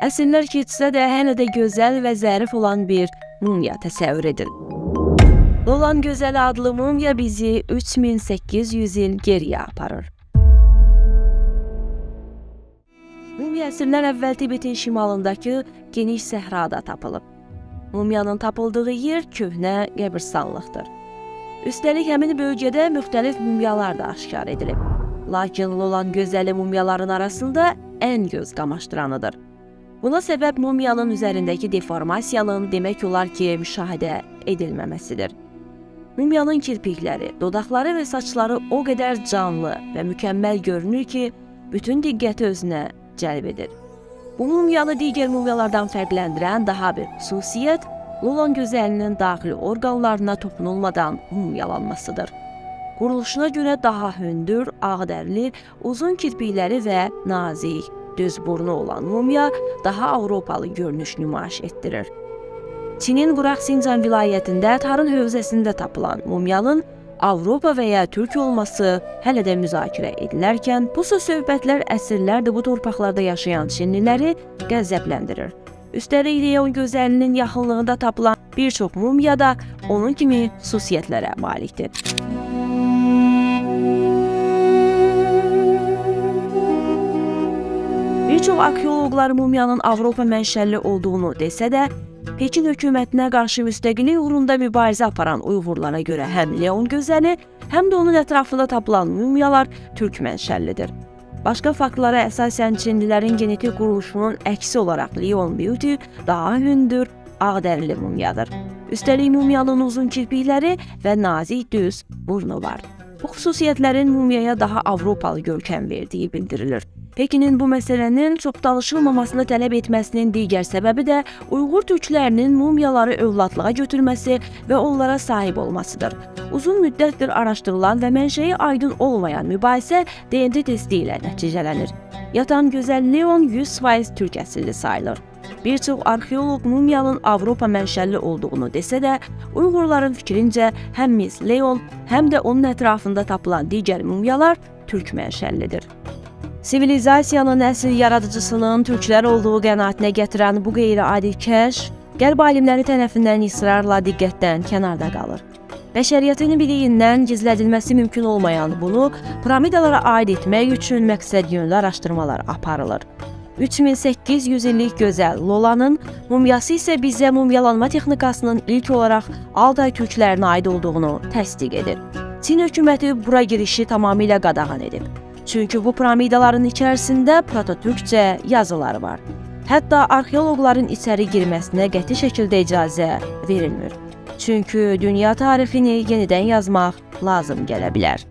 Əsrlər keçsə də hələ də gözəl və zərif olan bir mumya təsəvvür edin. Lolan Gözəli adlı mumya bizi 3800 il geriyə aparır. Mumya əsrlər əvvəl Tibetin şimalındakı geniş səhrada tapılıb. Mumyanın tapıldığı yer köhnə qəbirstanlıqdır. Üstəlik həmin bölgədə müxtəlif mumyalar da aşkar edilib. Lakin Lolan Gözəli mumyaların arasında ən göz qamaşdıranıdır. Buna səbəb mumyanın üzərindəki deformasiyanın demək olar ki, müşahidə edilməməsidir. Mumyanın kirpikləri, dodaqları və saçları o qədər canlı və mükəmməl görünür ki, bütün diqqəti özünə cəlb edir. Bu mumyanı digər mumyalardan fərqləndirən daha bir xüsusiyyət Lolan Gözəlinin daxili orqanlarına toxunulmadan mumyalanmasıdır. Quruluşuna görə daha hündür, ağdərli, uzun kirpikləri və nazik, düz burnu olan mumya daha Avropalı görünüş nümayiş etdirir. Çinin Quraq Sincan vilayətində Tarın hövzəsində tapılan mumyanın Avropa və ya Türk olması hələ də müzakirə edilərkən, bu söhbətlər əsrlərdir bu torpaqlarda yaşayan Çinliləri qəzəbləndirir. Üstəlik Lolan Gözəlinin yaxınlığında tapılan bir çox mumya da onun kimi xüsusiyyətlərə malikdir. Bir çox arxeoloqlar mumyanın Avropa mənşəli olduğunu desə də, Pekin hökumətinə qarşı müstəqillik uğrunda mübarizə aparan Uyğurlara görə həm Lolan Gözəli, həm də onun ətrafında tapılan mumyalar türk mənşəlidir. Başqa faktlara əsasən Çinlilərin genetik quruluşunun əksi olaraq Lolan Beauty daha hündür, ağdərli mumyadır. Üstəlik mumyanın uzun kirpikləri və nazik düz burnu var. Bu xüsusiyyətlərin mumyaya daha Avropalı görkəm verdiyi bildirilir. Pekinin bu məsələnin çox danışılmamasını tələb etməsinin digər səbəbi də Uyğur türklərinin mumyaları övladlığa götürməsi və onlara sahib olmasıdır. Uzun müddətdir araşdırılan və mənşəyi aydın olmayan mübahisə DNT testi ilə nəticələnir. Yatan Gözəl Lolan 100% türk əsilli sayılır. Bir çox arxeoloq mumyanın Avropa mənşəli olduğunu desə də, Uyğurların fikrincə həm Miss Lolan, həm də onun ətrafında tapılan digər mumyalar türk mənşəlidir. Sivilizasiyanın əsl yaradıcısının türklər olduğu qənaətinə gətirən bu qeyri-adi kəşf, qərb alimləri tərəfindən israrla diqqətdən kənarda qalır. Bəşəriyyətin biliyindən gizlədilməsi mümkün olmayan bunu piramidalara aid etmək üçün məqsədyönlü araşdırmalar aparılır. 3800 illik gözəl Lolanın mumyası isə bizə mumyalanma texnikasının ilk olaraq Altay türklərinə aid olduğunu təsdiq edir. Çin hökuməti bura girişi tamamilə qadağan edib. Çünki bu piramidaların içərisində prototürkcə yazılar var. Hətta arxeoloqların içəri girməsinə qəti şəkildə icazə verilmir. Çünki dünya tarixini yenidən yazmaq lazım gələ bilər.